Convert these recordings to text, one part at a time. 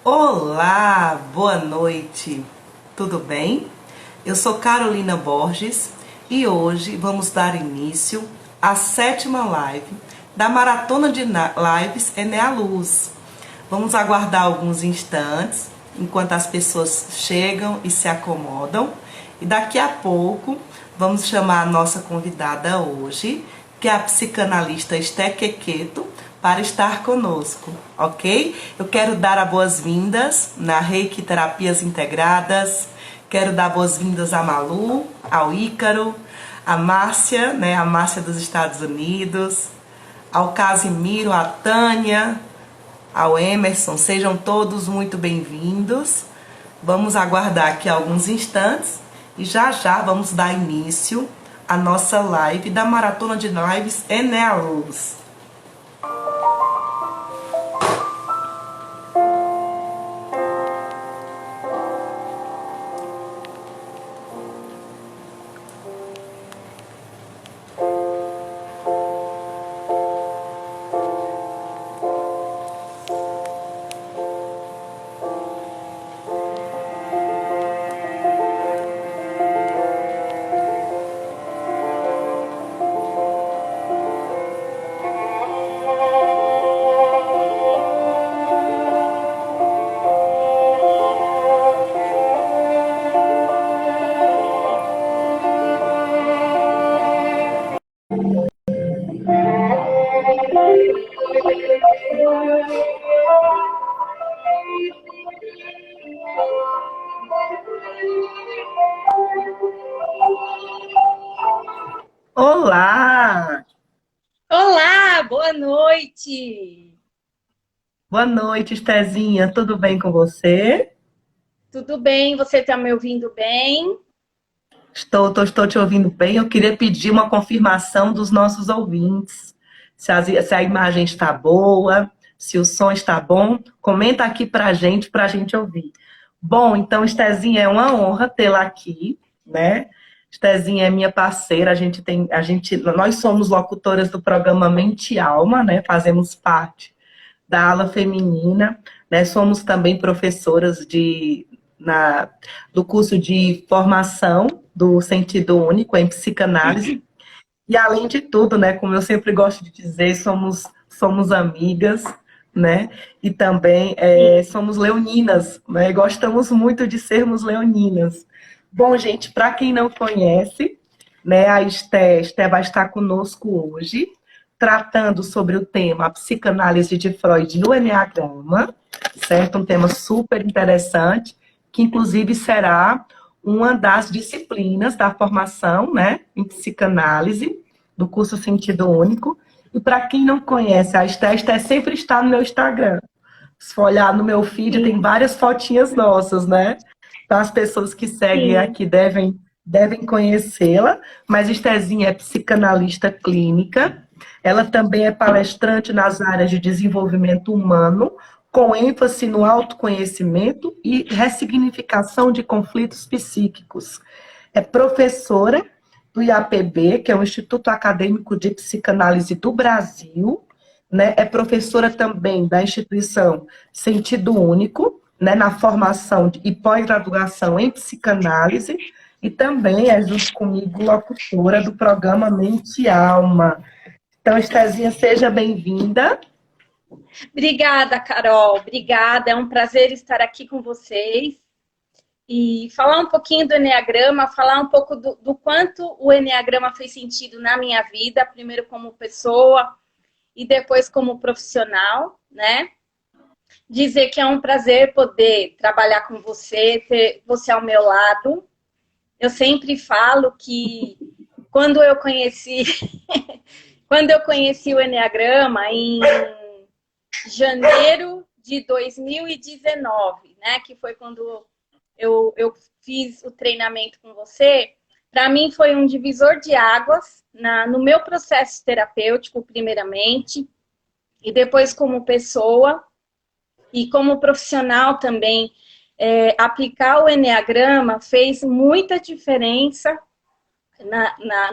Olá, boa noite, tudo bem? Eu sou Carolina Borges e hoje vamos dar início à sétima live da Maratona de Lives Enea Luz. Vamos aguardar alguns instantes enquanto as pessoas chegam e se acomodam e daqui a pouco vamos chamar a nossa convidada hoje, que é a psicanalista Esté Quequeto, para estar conosco, ok? Eu quero dar as boas-vindas na Reiki Terapias Integradas, quero dar boas-vindas a Malu, ao Ícaro, a Márcia, né, a Márcia dos Estados Unidos, ao Casimiro, a Tânia, ao Emerson, sejam todos muito bem-vindos. Vamos aguardar aqui alguns instantes e já já vamos dar início à nossa live da Maratona de Lives Enea Luz. Olá! Olá, boa noite. Boa noite, Estezinha. Tudo bem com você? Tudo bem? Você está me ouvindo bem? Estou te ouvindo bem. Eu queria pedir uma confirmação dos nossos ouvintes. Se a imagem está boa, se o som está bom, comenta aqui para a gente ouvir. Bom, então, Estezinha, é uma honra tê-la aqui, né? Estezinha é minha parceira, nós somos locutoras do programa Mente e Alma, né? Fazemos parte da ala feminina, né? Somos também professoras do curso de formação do sentido único em psicanálise. E além de tudo, né, como eu sempre gosto de dizer, somos amigas, né? E também somos leoninas, né? Gostamos muito de sermos leoninas. Bom, gente, para quem não conhece, né, a Esté vai estar conosco hoje, tratando sobre o tema a psicanálise de Freud no Eneagrama, certo? Um tema super interessante, que inclusive será uma das disciplinas da formação, né, em psicanálise, do curso Sentido Único. E para quem não conhece, a Esté sempre está no meu Instagram. Se for olhar no meu feed, tem Sim, várias fotinhas nossas, né? Então, as pessoas que seguem sim. aqui devem conhecê-la. Mas Estézinha é psicanalista clínica. Ela também é palestrante nas áreas de desenvolvimento humano, com ênfase no autoconhecimento e ressignificação de conflitos psíquicos. É professora do IAPB, que é o Instituto Acadêmico de Psicanálise do Brasil, né? É professora também da instituição Sentido Único, né? Na formação e pós-graduação em psicanálise, e também é, junto comigo, locutora do programa Mente e Alma. Então, Estezinha, seja bem-vinda. Obrigada, Carol. Obrigada. É um prazer estar aqui com vocês e falar um pouquinho do Eneagrama, falar um pouco do quanto o Eneagrama fez sentido na minha vida, primeiro como pessoa e depois como profissional, né? Dizer que é um prazer poder trabalhar com você, ter você ao meu lado. Eu sempre falo que quando eu conheci quando eu conheci o Eneagrama em janeiro de 2019, né, que foi quando eu fiz o treinamento com você, para mim foi um divisor de águas no meu processo terapêutico, primeiramente, e depois como pessoa e como profissional também. Aplicar o Eneagrama fez muita diferença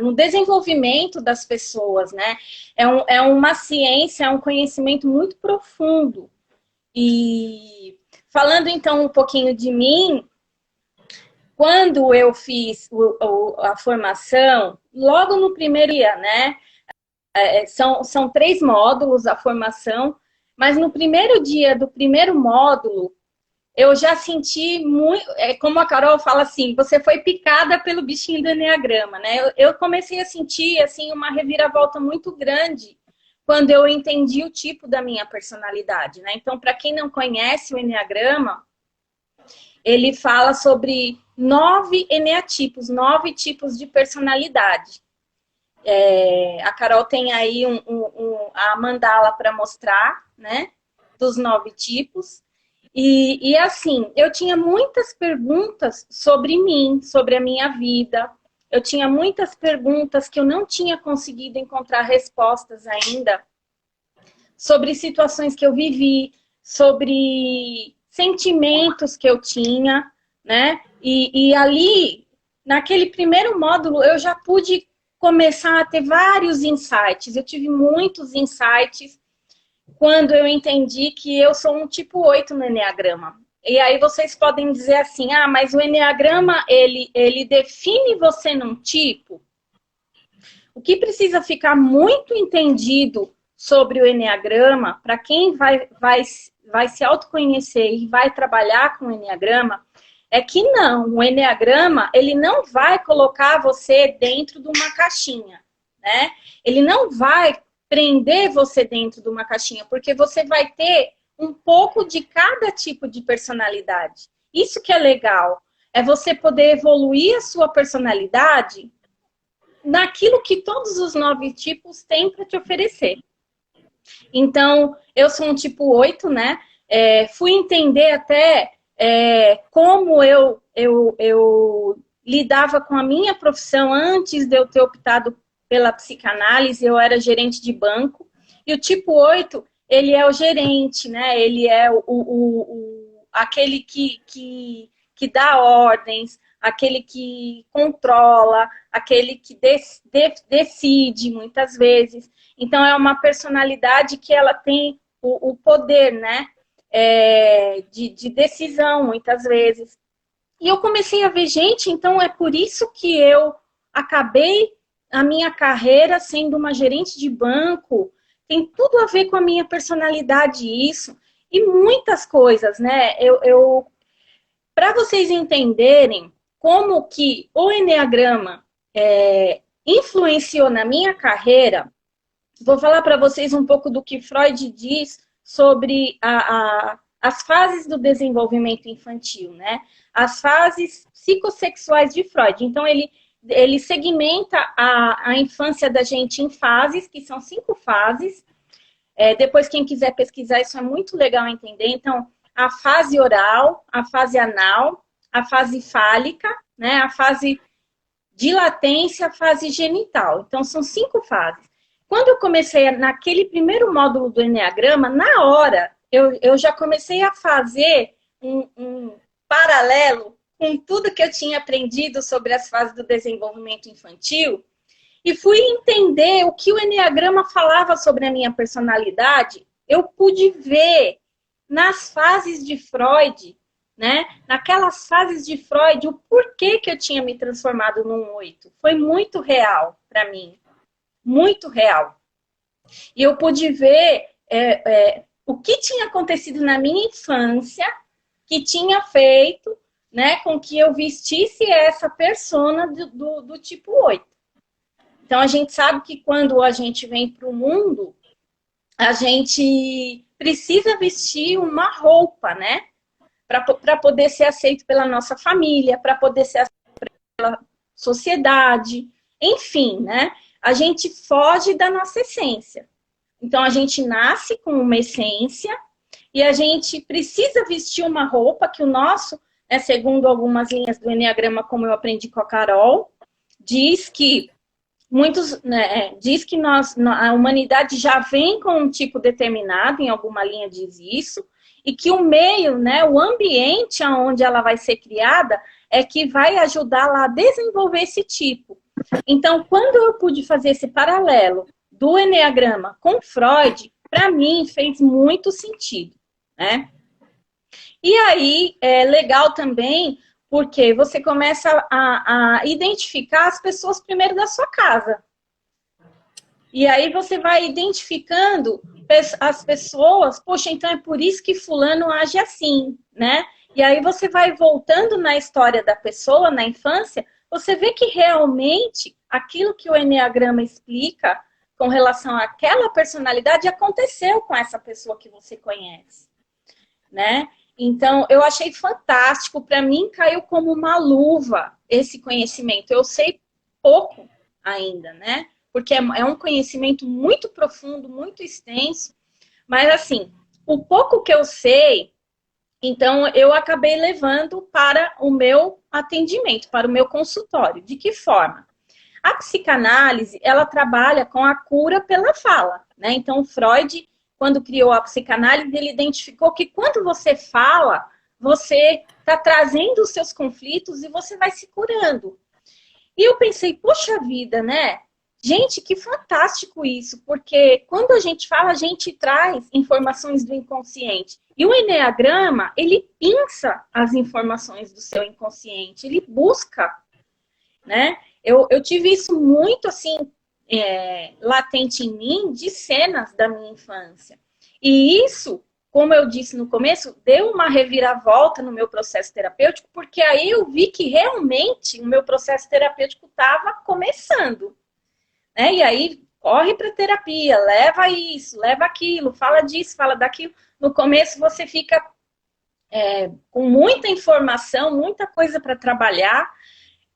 no desenvolvimento das pessoas, né? É uma ciência, é um conhecimento muito profundo. E falando então um pouquinho de mim, quando eu fiz a formação, logo no primeiro dia, né? São 3 módulos a formação, mas no primeiro dia do primeiro módulo, eu já senti muito, como a Carol fala assim, você foi picada pelo bichinho do Eneagrama, né? Eu comecei a sentir, assim, uma reviravolta muito grande quando eu entendi o tipo da minha personalidade, né? Então, para quem não conhece o Eneagrama, ele fala sobre 9 eneatipos, 9 tipos de personalidade. A Carol tem aí a mandala para mostrar, né? Dos 9 tipos. E assim, eu tinha muitas perguntas sobre mim, sobre a minha vida. Eu tinha muitas perguntas que eu não tinha conseguido encontrar respostas ainda, sobre situações que eu vivi, sobre sentimentos que eu tinha, né? E ali, naquele primeiro módulo, eu já pude começar a ter vários insights. Eu tive muitos insights quando eu entendi que eu sou um tipo 8 no Eneagrama. E aí vocês podem dizer assim, mas o Eneagrama, ele define você num tipo? O que precisa ficar muito entendido sobre o Eneagrama, para quem vai se autoconhecer e vai trabalhar com o Eneagrama, é que não, o Eneagrama, ele não vai colocar você dentro de uma caixinha, né? Ele não vai prender você dentro de uma caixinha, porque você vai ter um pouco de cada tipo de personalidade. Isso que é legal, é você poder evoluir a sua personalidade naquilo que todos os 9 tipos têm para te oferecer. Então, eu sou um tipo 8, né? Fui entender até como eu lidava com a minha profissão antes de eu ter optado pela psicanálise. Eu era gerente de banco. E o tipo 8, ele é o gerente, né? Ele é aquele que dá ordens, aquele que controla, aquele que decide muitas vezes. Então, é uma personalidade que ela tem o poder, né? De decisão, muitas vezes. E eu comecei a ver, gente, então é por isso que eu acabei a minha carreira sendo uma gerente de banco. Tem tudo a ver com a minha personalidade isso. E muitas coisas, né? Para vocês entenderem como que o Eneagrama influenciou na minha carreira, vou falar para vocês um pouco do que Freud diz sobre as fases do desenvolvimento infantil, né? As fases psicossexuais de Freud. Então, ele segmenta a infância da gente em fases, que são 5 fases. Depois, quem quiser pesquisar, isso é muito legal entender. Então, a fase oral, a fase anal, a fase fálica, né? A fase de latência, a fase genital. Então, são 5 fases. Quando eu comecei naquele primeiro módulo do Eneagrama, na hora, eu já comecei a fazer um paralelo com tudo que eu tinha aprendido sobre as fases do desenvolvimento infantil e fui entender o que o Eneagrama falava sobre a minha personalidade. Eu pude ver nas fases de Freud, né? Naquelas fases de Freud, o porquê que eu tinha me transformado num 8. Foi muito real para mim. Muito real. E eu pude ver o que tinha acontecido na minha infância que tinha feito, né, com que eu vestisse essa persona do tipo 8. Então, a gente sabe que quando a gente vem para o mundo, a gente precisa vestir uma roupa, né? Para poder ser aceito pela nossa família, para poder ser aceito pela sociedade, enfim, né? A gente foge da nossa essência. Então, a gente nasce com uma essência e a gente precisa vestir uma roupa que o nosso, segundo algumas linhas do Eneagrama, como eu aprendi com a Carol, diz que a humanidade já vem com um tipo determinado, em alguma linha diz isso, e que o meio, né, o ambiente onde ela vai ser criada é que vai ajudá-la a desenvolver esse tipo. Então, quando eu pude fazer esse paralelo do Eneagrama com Freud, para mim fez muito sentido, né? E aí é legal também, porque você começa a identificar as pessoas primeiro da sua casa. E aí você vai identificando as pessoas, poxa, então é por isso que fulano age assim, né? E aí você vai voltando na história da pessoa, na infância, você vê que realmente aquilo que o Eneagrama explica com relação àquela personalidade aconteceu com essa pessoa que você conhece, né? Então, eu achei fantástico, para mim caiu como uma luva esse conhecimento. Eu sei pouco ainda, né? Porque é um conhecimento muito profundo, muito extenso, mas assim, o pouco que eu sei, então eu acabei levando para o meu atendimento, para o meu consultório. De que forma? A psicanálise, ela trabalha com a cura pela fala, né? Então, Freud, quando criou a psicanálise, ele identificou que quando você fala, você está trazendo os seus conflitos e você vai se curando. E eu pensei, poxa vida, né? Gente, que fantástico isso, porque quando a gente fala, a gente traz informações do inconsciente. E o Eneagrama, ele pinça as informações do seu inconsciente, ele busca, né? Eu tive isso muito, assim, latente em mim, de cenas da minha infância. E isso, como eu disse no começo, deu uma reviravolta no meu processo terapêutico, porque aí eu vi que realmente o meu processo terapêutico estava começando, né? E aí, corre para terapia, leva isso, leva aquilo, fala disso, fala daquilo. No começo você fica com muita informação, muita coisa para trabalhar,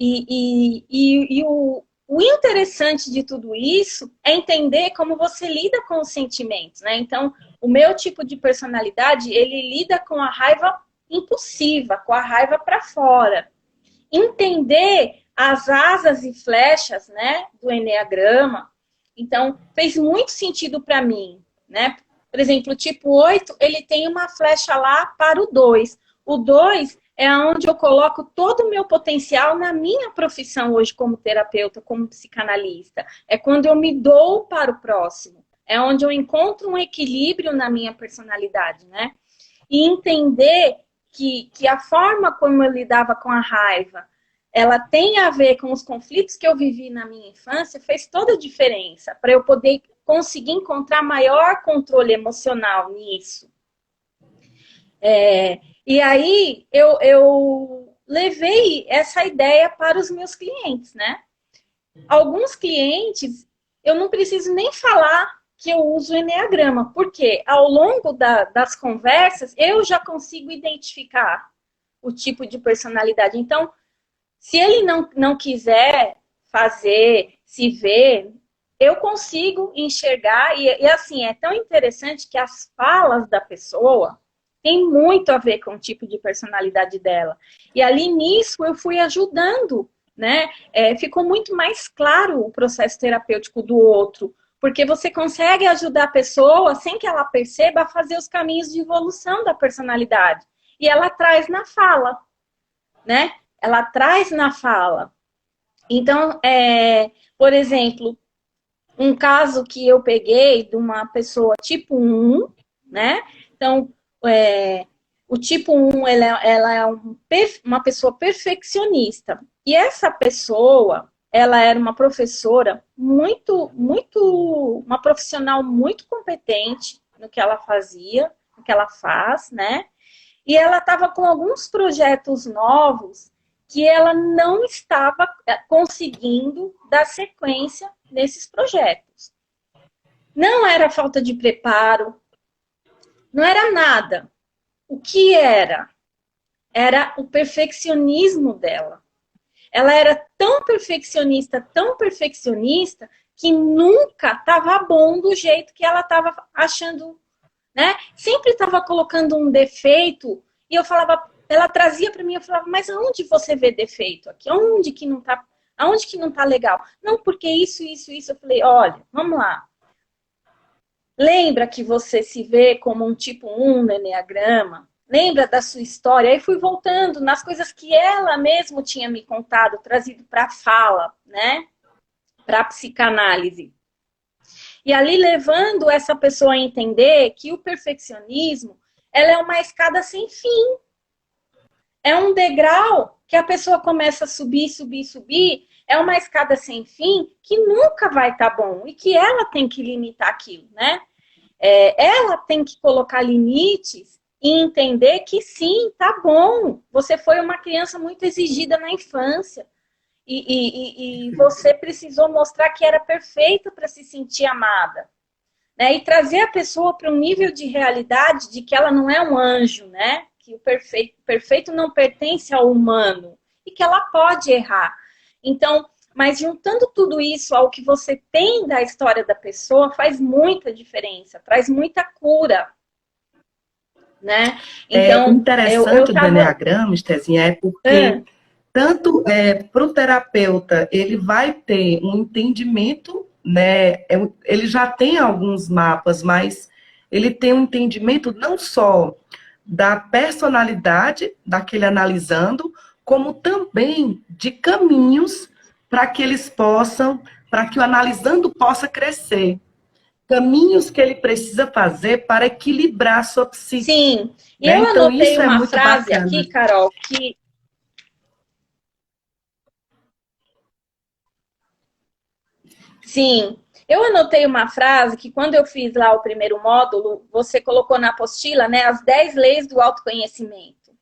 e o interessante de tudo isso é entender como você lida com os sentimentos, né? Então, o meu tipo de personalidade, ele lida com a raiva impulsiva, com a raiva para fora. Entender as asas e flechas, né, do Eneagrama, então, fez muito sentido para mim, né? Por exemplo, o tipo 8, ele tem uma flecha lá para o 2. O 2 é onde eu coloco todo o meu potencial na minha profissão hoje como terapeuta, como psicanalista. É quando eu me dou para o próximo. É onde eu encontro um equilíbrio na minha personalidade, né? E entender que a forma como eu lidava com a raiva, ela tem a ver com os conflitos que eu vivi na minha infância, fez toda a diferença para eu poder conseguir encontrar maior controle emocional nisso. E aí eu levei essa ideia para os meus clientes, né? Alguns clientes, eu não preciso nem falar que eu uso o Eneagrama, porque ao longo das conversas eu já consigo identificar o tipo de personalidade. Então, se ele não quiser fazer, se ver, eu consigo enxergar, e assim, é tão interessante que as falas da pessoa têm muito a ver com o tipo de personalidade dela. E ali nisso eu fui ajudando, né? Ficou muito mais claro o processo terapêutico do outro, porque você consegue ajudar a pessoa, sem que ela perceba, a fazer os caminhos de evolução da personalidade. E ela traz na fala, né? Ela traz na fala. Então, por exemplo, um caso que eu peguei de uma pessoa tipo 1, né? Então, o tipo 1, ela é uma pessoa perfeccionista. E essa pessoa, ela era uma professora uma profissional muito competente no que ela fazia, no que ela faz, né? E ela estava com alguns projetos novos que ela não estava conseguindo dar sequência nesses projetos. Não era falta de preparo, não era nada. O que era? Era o perfeccionismo dela. Ela era tão perfeccionista, que nunca estava bom do jeito que ela estava achando, né? Sempre estava colocando um defeito e eu falava, ela trazia para mim, eu falava, mas aonde você vê defeito aqui? Aonde que não tá legal? Não, porque isso. Eu falei, olha, vamos lá. Lembra que você se vê como um tipo 1 no Eneagrama? Lembra da sua história? Aí fui voltando nas coisas que ela mesma tinha me contado, trazido para a fala, né? Para a psicanálise. E ali levando essa pessoa a entender que o perfeccionismo ela é uma escada sem fim. É um degrau que a pessoa começa a subir, subir, subir. É uma escada sem fim que nunca vai estar bom e que ela tem que limitar aquilo, né? Ela tem que colocar limites e entender que sim, tá bom. Você foi uma criança muito exigida na infância e você precisou mostrar que era perfeita para se sentir amada, né? E trazer a pessoa para um nível de realidade de que ela não é um anjo, né? Que o perfeito não pertence ao humano e que ela pode errar. Então, mas juntando tudo isso ao que você tem da história da pessoa, faz muita diferença, traz muita cura, né? Então, O interessante do Enneagrama, Estezinha, é porque tanto para o terapeuta, ele vai ter um entendimento, né? Ele já tem alguns mapas, mas ele tem um entendimento não só da personalidade daquele analisando, como também de caminhos para que eles possam, para que o analisando possa crescer. Caminhos que ele precisa fazer para equilibrar a sua psique. Sim, e né? eu Então, anotei isso é uma muito frase bacana. aqui, Carol, que... Sim, eu anotei uma frase que quando eu fiz lá o primeiro módulo, você colocou na apostila, né, as 10 leis do autoconhecimento,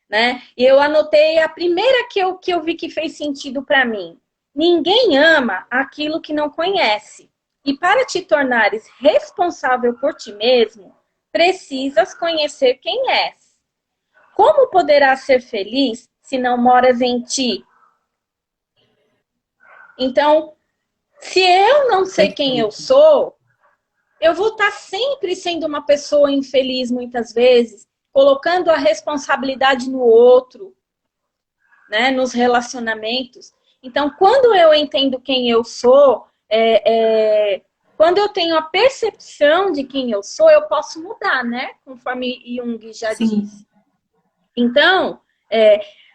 né? E eu anotei a primeira que eu vi que fez sentido para mim. Ninguém ama aquilo que não conhece. E para te tornares responsável por ti mesmo, precisas conhecer quem és. Como poderás ser feliz se não moras em ti? Então, se eu não sei quem eu sou, eu vou estar sempre sendo uma pessoa infeliz muitas vezes, colocando a responsabilidade no outro, né, nos relacionamentos. Então, quando eu entendo quem eu sou, quando eu tenho a percepção de quem eu sou, eu posso mudar, né? Conforme Jung já Sim. disse. Então,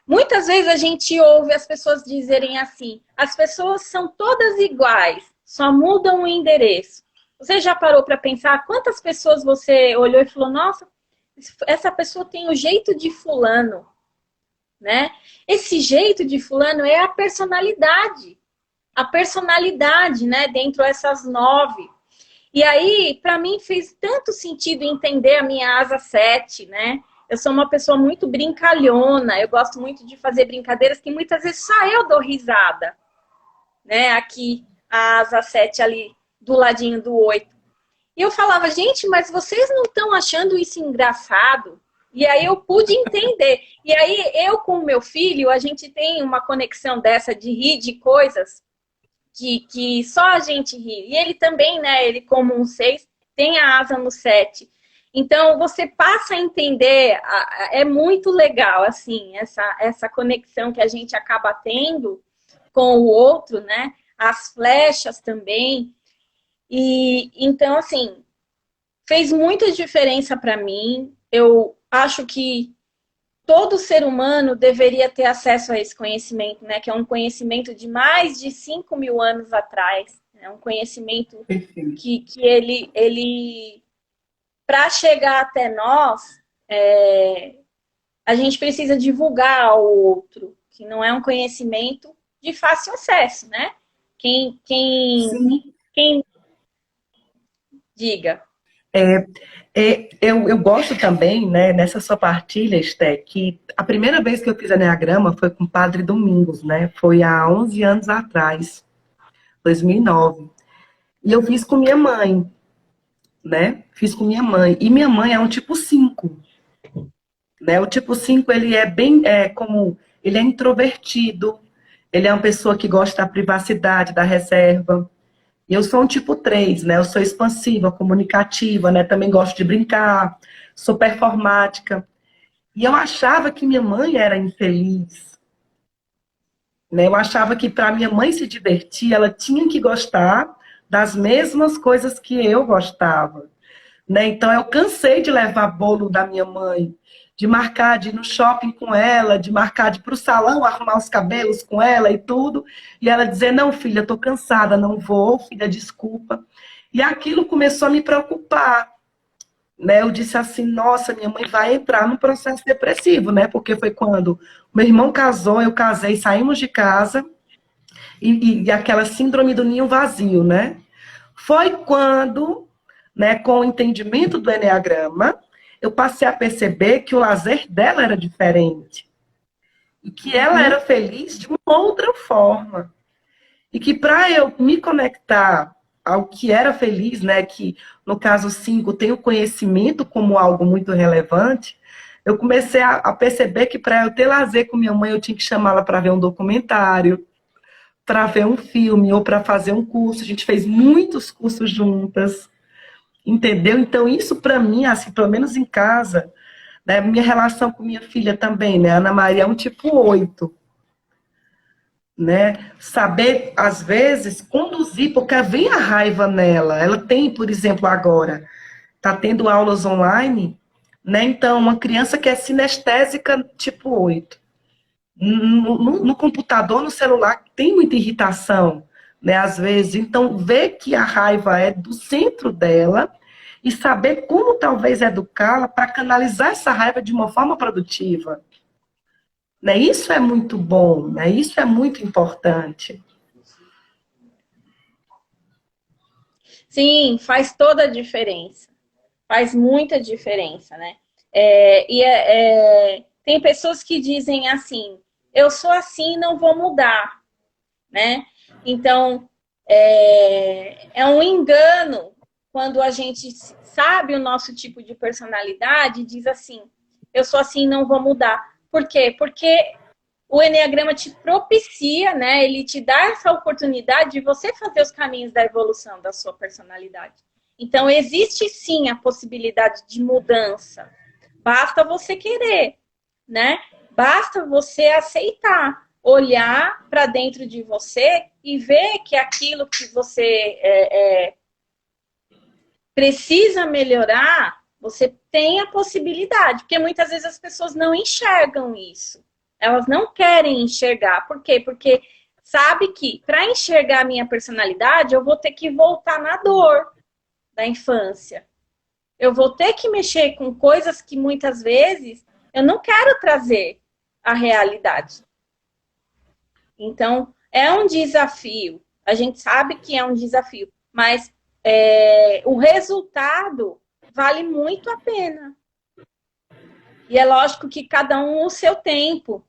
muitas vezes a gente ouve as pessoas dizerem assim, as pessoas são todas iguais, só mudam o endereço. Você já parou para pensar quantas pessoas você olhou e falou, nossa, essa pessoa tem o jeito de fulano, né? Esse jeito de fulano é a personalidade, né, dentro dessas 9. E aí, para mim, fez tanto sentido entender a minha asa 7, né? Eu sou uma pessoa muito brincalhona, eu gosto muito de fazer brincadeiras que muitas vezes só eu dou risada, né? Aqui, a asa 7 ali, do ladinho do 8. E eu falava, gente, mas vocês não estão achando isso engraçado? E aí eu pude entender. E aí eu com o meu filho, a gente tem uma conexão dessa de rir de coisas que só a gente ri. E ele também, né, ele como um 6, tem a asa no 7. Então, você passa a entender, é muito legal, assim, essa conexão que a gente acaba tendo com o outro, né? As flechas também. E, então, assim, fez muita diferença para mim. Eu acho que todo ser humano deveria ter acesso a esse conhecimento, né? Que é um conhecimento de mais de 5 mil anos atrás. É um conhecimento que ele para chegar até nós, a gente precisa divulgar ao outro, que não é um conhecimento de fácil acesso, né? Quem diga. Eu gosto também, né, nessa sua partilha, Esté, que a primeira vez que eu fiz Enneagrama foi com o Padre Domingos, né? Foi há 11 anos atrás, 2009. E eu fiz com minha mãe, né? Fiz com minha mãe. E minha mãe é um tipo 5. Né? O tipo 5, ele é bem como... Ele é introvertido, ele é uma pessoa que gosta da privacidade, da reserva. E eu sou um tipo 3, né? Eu sou expansiva, comunicativa, né? Também gosto de brincar, sou performática. E eu achava que minha mãe era infeliz. Né? Eu achava que para minha mãe se divertir, ela tinha que gostar das mesmas coisas que eu gostava. Né? Então eu cansei de levar bolo da minha mãe, de marcar de ir no shopping com ela, de marcar de ir para o salão arrumar os cabelos com ela e tudo. E ela dizer, não, filha, estou cansada, não vou, filha, desculpa. E aquilo começou a me preocupar. né, eu disse assim, nossa, minha mãe vai entrar num processo depressivo, né? Porque foi quando meu irmão casou, eu casei, saímos de casa, e aquela síndrome do ninho vazio, né? Foi quando, né, com o entendimento do enneagrama, eu passei a perceber que o lazer dela era diferente. E que ela era feliz de uma outra forma. E que para eu me conectar ao que era feliz, né, que no caso 5 tem o conhecimento como algo muito relevante, eu comecei a perceber que para eu ter lazer com minha mãe, eu tinha que chamá-la para ver um documentário, para ver um filme ou para fazer um curso. A gente fez muitos cursos juntas, entendeu? Então isso para mim, assim, pelo menos em casa, né, minha relação com minha filha também, né, Ana Maria é um tipo 8. Né? Saber, às vezes, conduzir, porque vem a raiva nela. Ela tem, por exemplo, agora, está tendo aulas online, né? Então, uma criança que é sinestésica tipo 8. No computador, no celular, tem muita irritação, né? Às vezes. Então, ver que a raiva é do centro dela e saber como talvez educá-la para canalizar essa raiva de uma forma produtiva. Né? Isso é muito bom, né? Isso é muito importante. Sim, faz toda a diferença. Faz muita diferença, né? Tem pessoas que dizem assim, eu sou assim, não vou mudar, né? Então, é um engano quando a gente sabe o nosso tipo de personalidade e diz assim, eu sou assim, não vou mudar. Por quê? Porque o Eneagrama te propicia, né? Ele te dá essa oportunidade de você fazer os caminhos da evolução da sua personalidade. Então, existe sim a possibilidade de mudança. Basta você querer, né? Basta você aceitar, olhar para dentro de você e ver que aquilo que você precisa melhorar, você tem a possibilidade. Porque muitas vezes as pessoas não enxergam isso. Elas não querem enxergar. Por quê? Porque sabe que para enxergar a minha personalidade, eu vou ter que voltar na dor da infância. Eu vou ter que mexer com coisas que muitas vezes eu não quero trazer à realidade. Então, é um desafio. A gente sabe que é um desafio, mas o resultado vale muito a pena. E é lógico que cada um o seu tempo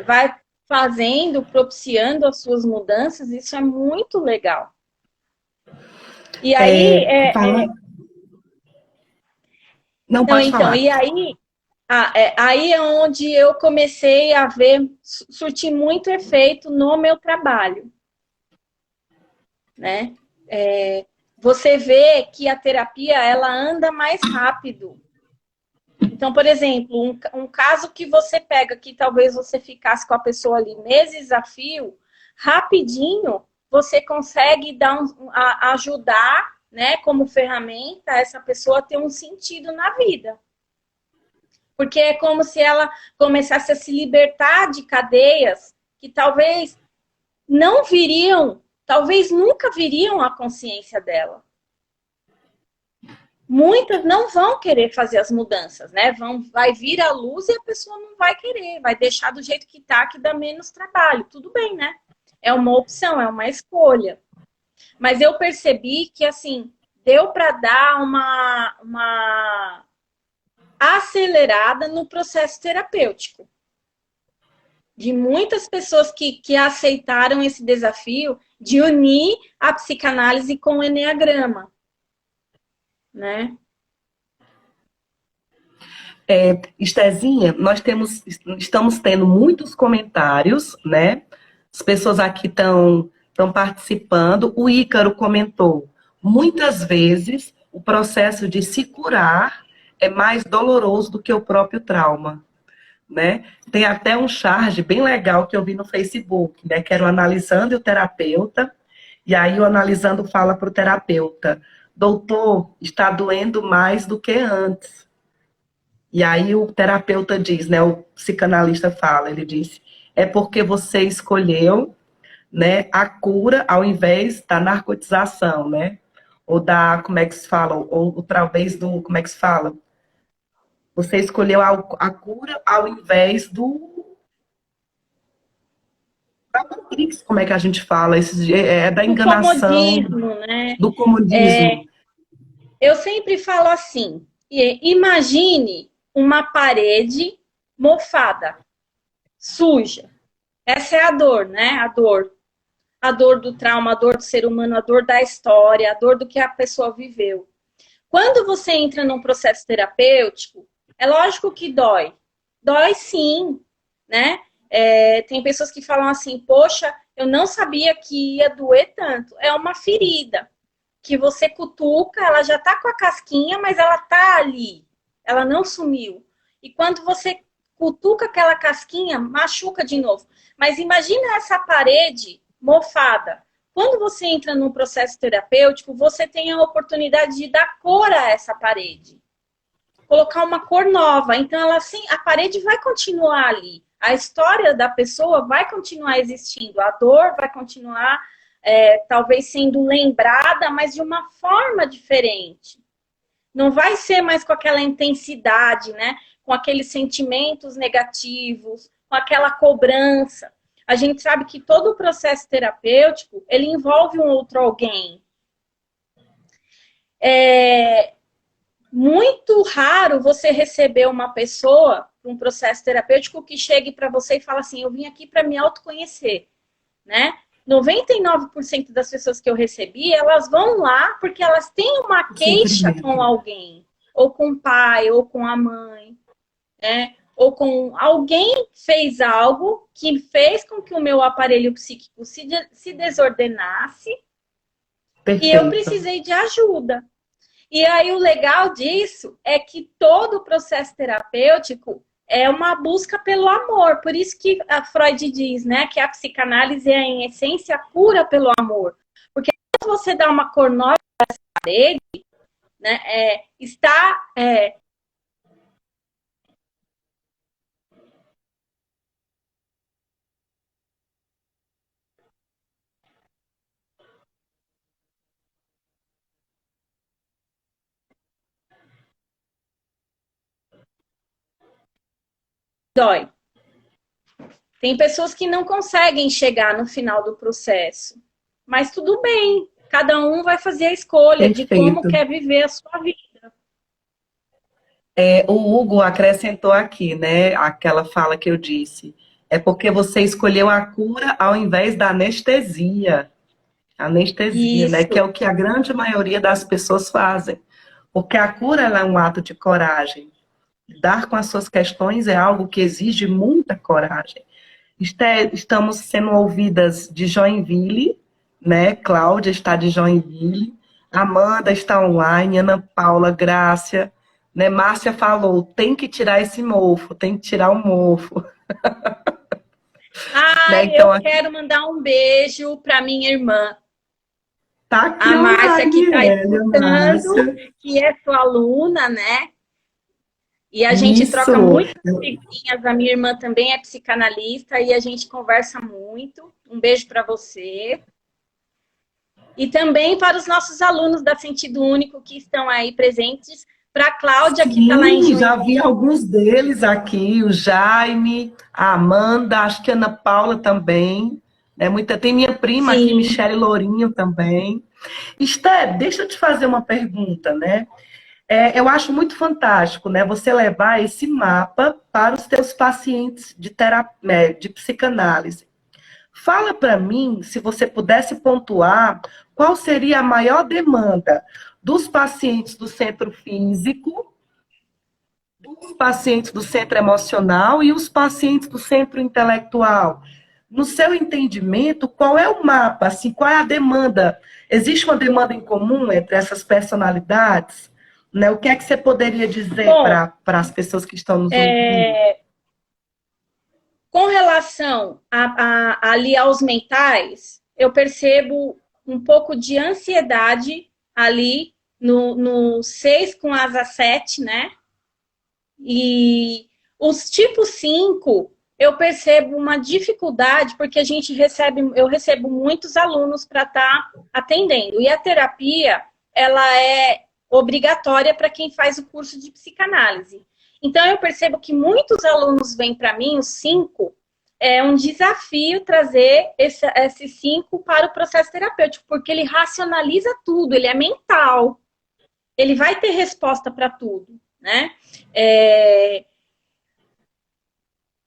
vai fazendo, propiciando as suas mudanças, isso é muito legal. E aí... Não, pode falar. E aí, aí é onde eu comecei a ver, surtir muito efeito no meu trabalho. Né? Você vê que a terapia, ela anda mais rápido. Então, por exemplo, um caso que você pega, que talvez você ficasse com a pessoa ali meses a fio, rapidinho, você consegue ajudar, né, como ferramenta, essa pessoa a ter um sentido na vida. Porque é como se ela começasse a se libertar de cadeias que talvez não viriam, talvez nunca viriam à consciência dela. Muitas não vão querer fazer as mudanças, né? Vai vir a luz e a pessoa não vai querer, vai deixar do jeito que tá, que dá menos trabalho. Tudo bem, né? É uma opção, é uma escolha. Mas eu percebi que, assim, deu para dar uma acelerada no processo terapêutico. De muitas pessoas que aceitaram esse desafio de unir a psicanálise com o Eneagrama. Né? Estezinha, nós estamos tendo muitos comentários, né? As pessoas aqui estão participando. O Ícaro comentou, muitas vezes o processo de se curar é mais doloroso do que o próprio trauma, né? Tem até um charge bem legal que eu vi no Facebook, né? Que era o analisando e o terapeuta, e aí o analisando fala para o terapeuta, doutor, está doendo mais do que antes. E aí o terapeuta diz, né, o psicanalista fala, ele diz, é porque você escolheu, né, a cura ao invés da narcotização, né? ou da, como é que se fala, ou talvez do, como é que se fala? Você escolheu a cura ao invés da Matrix, como é que a gente fala? É da O enganação, comodismo, né? do comodismo. Eu sempre falo assim, imagine uma parede mofada, suja. Essa é a dor, né? A dor. A dor do trauma, a dor do ser humano, a dor da história, a dor do que a pessoa viveu. Quando você entra num processo terapêutico, é lógico que dói. Dói sim, né? Tem pessoas que falam assim, poxa, eu não sabia que ia doer tanto. É uma ferida que você cutuca, ela já tá com a casquinha, mas ela tá ali. Ela não sumiu. E quando você cutuca aquela casquinha, machuca de novo. Mas imagina essa parede mofada. Quando você entra num processo terapêutico, você tem a oportunidade de dar cor a essa parede. Colocar uma cor nova. Então, ela, assim, a parede vai continuar ali. A história da pessoa vai continuar existindo. A dor vai continuar, talvez, sendo lembrada, mas de uma forma diferente. Não vai ser mais com aquela intensidade, né? Com aqueles sentimentos negativos, com aquela cobrança. A gente sabe que todo o processo terapêutico, ele envolve um outro alguém. É muito raro você receber uma pessoa, um processo terapêutico, que chegue para você e fala assim, eu vim aqui para me autoconhecer, né? 99% das pessoas que eu recebi, elas vão lá porque elas têm uma queixa com alguém, ou com o pai, ou com a mãe, né? Ou com alguém fez algo que fez com que o meu aparelho psíquico se desordenasse. Perfeito. E eu precisei de ajuda. E aí o legal disso é que todo o processo terapêutico é uma busca pelo amor. Por isso que a Freud diz, né, que a psicanálise é, em essência, cura pelo amor. Porque quando você dá uma cor nova para essa parede, né, está... dói. Tem pessoas que não conseguem chegar no final do processo. Mas tudo bem, cada um vai fazer a escolha de como quer viver a sua vida. O Hugo acrescentou aqui, né, aquela fala que eu disse. É porque você escolheu a cura ao invés da anestesia. Anestesia, né, que é o que a grande maioria das pessoas fazem. Porque a cura ela é um ato de coragem. Lidar com as suas questões é algo que exige muita coragem. Estamos sendo ouvidas de Joinville, né? Cláudia está de Joinville, Amanda está online, Ana Paula, Grácia, né? Márcia falou, tem que tirar esse mofo, tem que tirar o mofo. Né? Então, eu quero mandar um beijo para minha irmã. Tá aqui a Márcia, que está escutando, que é sua aluna, né? E a gente troca muitas figurinhas. A minha irmã também é psicanalista e a gente conversa muito. Um beijo para você. E também para os nossos alunos da Sentido Único que estão aí presentes. Para a Cláudia, que está lá em Joinville. Já vi alguns deles aqui, o Jaime, a Amanda, acho que a Ana Paula também. Tem minha prima aqui, Michele Lourinho também. Esther, deixa eu te fazer uma pergunta, né? Eu acho muito fantástico, né? Você levar esse mapa para os teus pacientes de psicanálise. Fala para mim, se você pudesse pontuar, qual seria a maior demanda dos pacientes do centro físico, dos pacientes do centro emocional e os pacientes do centro intelectual. No seu entendimento, qual é o mapa? Assim, qual é a demanda? Existe uma demanda em comum entre essas personalidades? Né? O que é que você poderia dizer para as pessoas que estão nos ouvindo? Com relação ali aos mentais, eu percebo um pouco de ansiedade ali no 6 com asa 7, né? E os tipos 5, eu percebo uma dificuldade, porque eu recebo muitos alunos para estar atendendo. E a terapia, ela é obrigatória para quem faz o curso de psicanálise. Então, eu percebo que muitos alunos vêm para mim, os 5, é um desafio trazer esses 5 para o processo terapêutico, porque ele racionaliza tudo, ele é mental, ele vai ter resposta para tudo, né?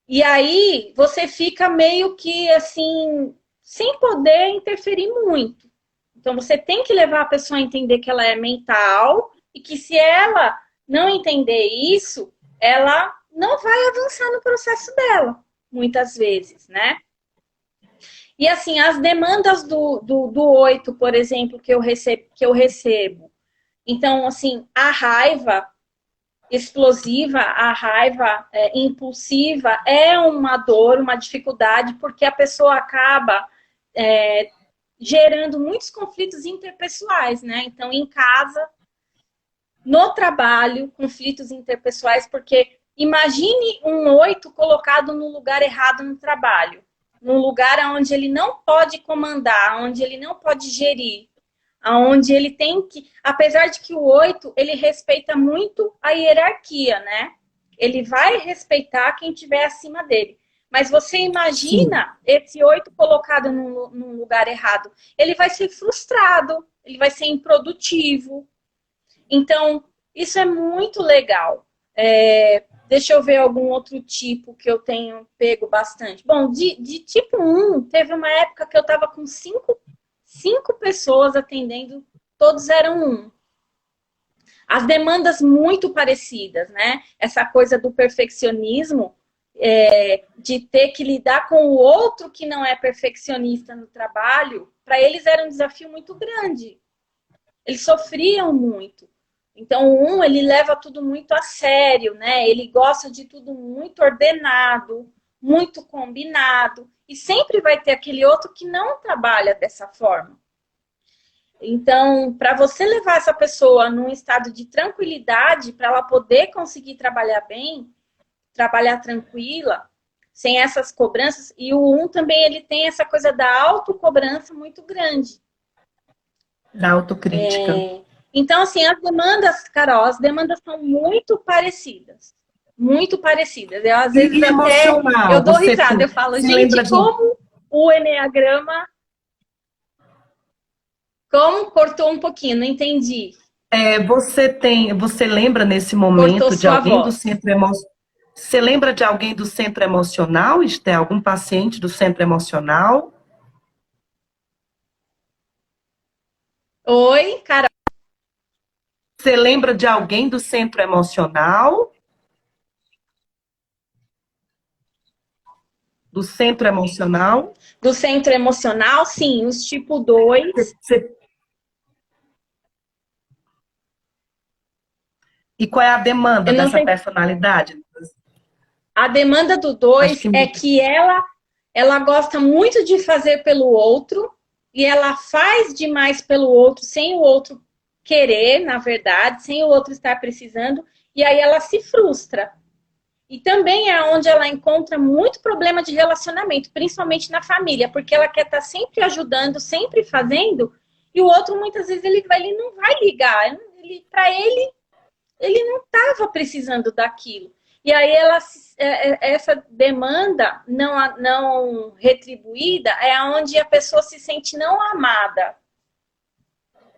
E aí, você fica meio que, assim, sem poder interferir muito. Então, você tem que levar a pessoa a entender que ela é mental e que se ela não entender isso, ela não vai avançar no processo dela, muitas vezes, né? E, assim, as demandas do 8, por exemplo, que eu recebo. Então, assim, a raiva explosiva, a raiva impulsiva é uma dor, uma dificuldade, porque a pessoa acaba gerando muitos conflitos interpessoais, né? Então, em casa, no trabalho, conflitos interpessoais, porque imagine um 8 colocado no lugar errado no trabalho, num lugar onde ele não pode comandar, onde ele não pode gerir, onde ele tem que, apesar de que o 8, ele respeita muito a hierarquia, né? Ele vai respeitar quem estiver acima dele. Mas você imagina esse 8 colocado num lugar errado. Ele vai ser frustrado, ele vai ser improdutivo. Então, isso é muito legal. Deixa eu ver algum outro tipo que eu tenho pego bastante. Bom, de tipo 1, teve uma época que eu estava com 5 pessoas atendendo, todos eram 1. As demandas muito parecidas, né? Essa coisa do perfeccionismo, de ter que lidar com o outro que não é perfeccionista no trabalho, para eles era um desafio muito grande. Eles sofriam muito. Então, o 1, ele leva tudo muito a sério, né? Ele gosta de tudo muito ordenado, muito combinado. E sempre vai ter aquele outro que não trabalha dessa forma. Então, para você levar essa pessoa num estado de tranquilidade, para ela poder conseguir trabalhar bem, trabalhar tranquila, sem essas cobranças, e o 1 também ele tem essa coisa da autocobrança muito grande. Da autocrítica. Então, assim, as demandas, Carol, as demandas são muito parecidas. Muito parecidas. Eu, às vezes, E até emocional, eu dou você risada. Eu falo, se lembra gente, de... como o Eneagrama... Como? Cortou um pouquinho, não entendi. Você lembra nesse Cortou momento de sua alguém do voz. centro emocional? Você lembra de alguém do centro emocional, Esté? Algum paciente do centro emocional? Oi, Carol. Você lembra de alguém do centro emocional? Do centro emocional? Do centro emocional, sim, os tipo 2. Você... E qual é a demanda Eu não dessa sei. personalidade? A demanda do Acho 2 que é que ela gosta muito de fazer pelo outro e ela faz demais pelo outro sem o outro querer, na verdade, sem o outro estar precisando, e aí ela se frustra. E também é onde ela encontra muito problema de relacionamento, principalmente na família, porque ela quer estar sempre ajudando, sempre fazendo, e o outro muitas vezes ele não vai ligar, para ele não estava precisando daquilo. E aí essa demanda não retribuída é onde a pessoa se sente não amada.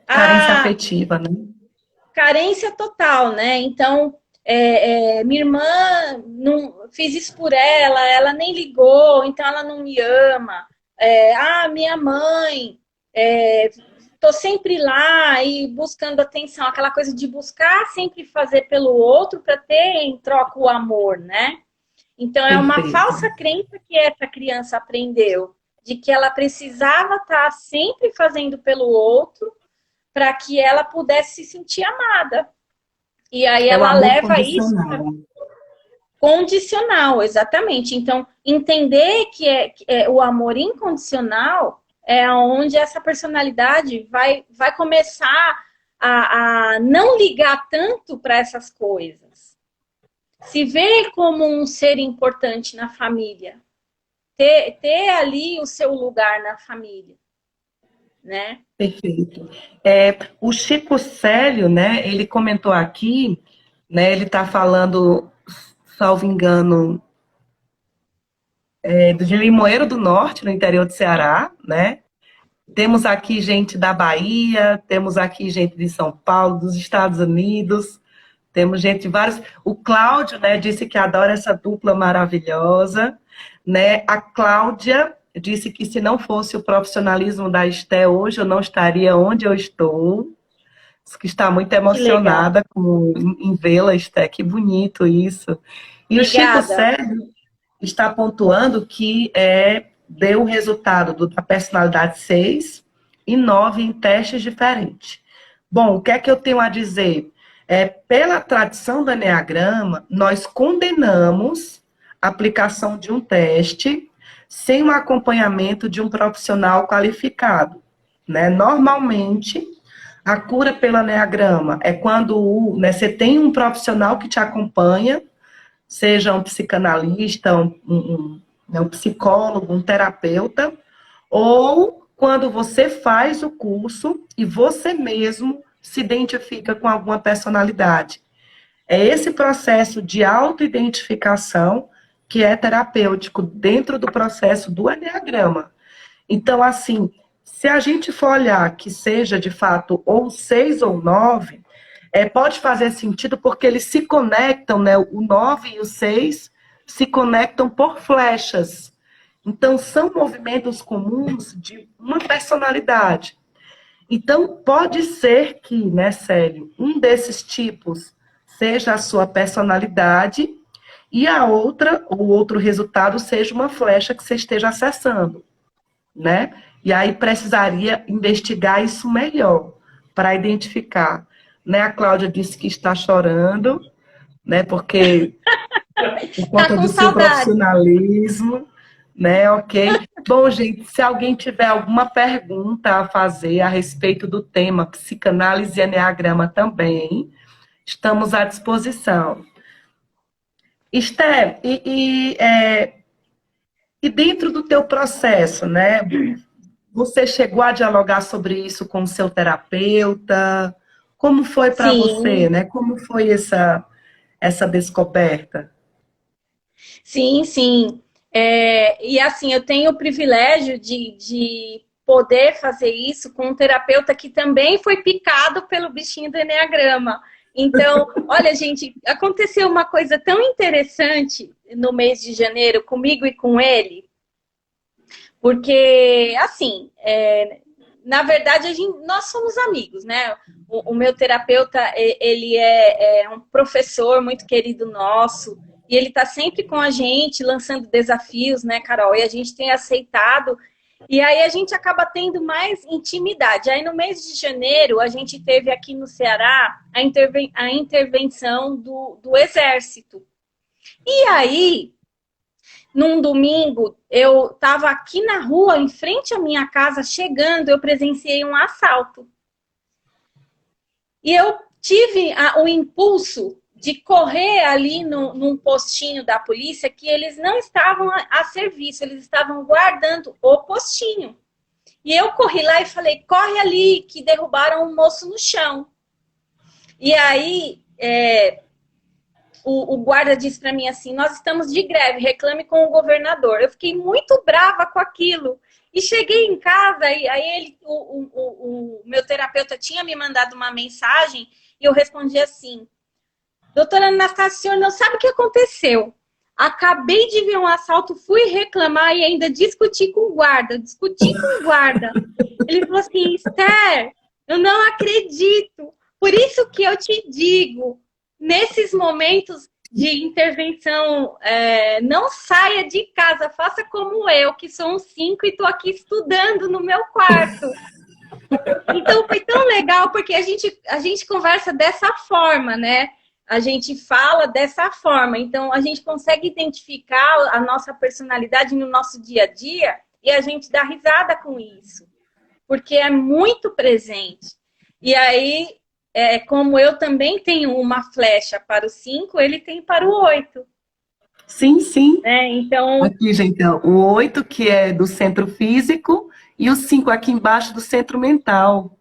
carência Ah, afetiva, né? carência total, né? Então, minha irmã, não, fiz isso por ela nem ligou, então ela não me ama. Minha mãe, tô sempre lá e buscando atenção, aquela coisa de buscar sempre fazer pelo outro para ter em troca o amor, né? Então, é uma Perfeito. falsa crença que essa criança aprendeu, de que ela precisava estar sempre fazendo pelo outro para que ela pudesse se sentir amada. E aí É o ela amor leva isso condicional. condicional, exatamente. Então, entender que o amor incondicional é onde essa personalidade vai começar a não ligar tanto para essas coisas. Se ver como um ser importante na família. Ter ali o seu lugar na família. né? Perfeito. O Chico Célio, né, ele comentou aqui, né, ele está falando, salvo engano, de Limoeiro do Norte, no interior do Ceará, né? Temos aqui gente da Bahia, temos aqui gente de São Paulo, dos Estados Unidos, temos gente de vários. O Cláudio, né, disse que adora essa dupla maravilhosa, né? A Cláudia disse que se não fosse o profissionalismo da Esté hoje, eu não estaria onde eu estou. Diz que está muito Que legal. emocionada em vê-la, Esté. Que bonito isso. E o Chico Obrigada. Sérgio está pontuando que deu o resultado da personalidade 6 e 9 em testes diferentes. Bom, o que é que eu tenho a dizer? Pela tradição do Eneagrama, nós condenamos a aplicação de um teste sem o acompanhamento de um profissional qualificado, né? Normalmente, a cura pelo Eneagrama é quando você tem um profissional que te acompanha, seja um psicanalista, um psicólogo, um terapeuta, ou quando você faz o curso e você mesmo se identifica com alguma personalidade. É esse processo de autoidentificação que é terapêutico dentro do processo do Eneagrama. Então, assim, se a gente for olhar que seja de fato ou 6 ou 9, pode fazer sentido porque eles se conectam, né? O 9 e o 6 se conectam por flechas. Então, são movimentos comuns de uma personalidade. Então, pode ser que, né, Célio, um desses tipos seja a sua personalidade e o outro resultado seja uma flecha que você esteja acessando, né? E aí precisaria investigar isso melhor para identificar. Né? A Cláudia disse que está chorando, né? Porque por Tá conta com do seu saudade. profissionalismo, né? Ok. Bom, gente, se alguém tiver alguma pergunta a fazer a respeito do tema psicanálise e eneagrama também, estamos à disposição. Esté, e dentro do teu processo, né? Você chegou a dialogar sobre isso com o seu terapeuta? Como foi para você, Sim, né? Como foi essa descoberta? sim, sim. E assim, eu tenho o privilégio de poder fazer isso com um terapeuta que também foi picado pelo bichinho do Eneagrama. Então, olha, gente, aconteceu uma coisa tão interessante no mês de janeiro comigo e com ele, porque, assim, na verdade, nós somos amigos, né? O meu terapeuta, ele é um professor muito querido nosso, e ele está sempre com a gente, lançando desafios, né, Carol? E a gente tem aceitado, e aí a gente acaba tendo mais intimidade. Aí no mês de janeiro, a gente teve aqui no Ceará a intervenção do Exército. E aí, num domingo, eu estava aqui na rua, em frente à minha casa, chegando, eu presenciei um assalto. E eu tive o impulso de correr ali num postinho da polícia, que eles não estavam a serviço, eles estavam guardando o postinho. E eu corri lá e falei, corre ali, que derrubaram um moço no chão. E aí, o guarda disse para mim assim, nós estamos de greve, reclame com o governador. Eu fiquei muito brava com aquilo. E cheguei em casa, e aí o meu terapeuta tinha me mandado uma mensagem, e eu respondi assim, doutora Anastácia, não sabe o que aconteceu? Acabei de ver um assalto, fui reclamar e ainda discuti com o guarda, Ele falou assim, Esther, eu não acredito. Por isso que eu te digo, nesses momentos de intervenção, não saia de casa, faça como eu, que sou um 5 e estou aqui estudando no meu quarto. Então foi tão legal, porque a gente conversa dessa forma, né? A gente fala dessa forma, então a gente consegue identificar a nossa personalidade no nosso dia a dia e a gente dá risada com isso, porque é muito presente. E aí, como eu também tenho uma flecha para o 5, ele tem para o 8. Sim, sim. Né? Então, Aqui, gente, ó, o 8, que é do centro físico, E o 5 aqui embaixo do centro mental.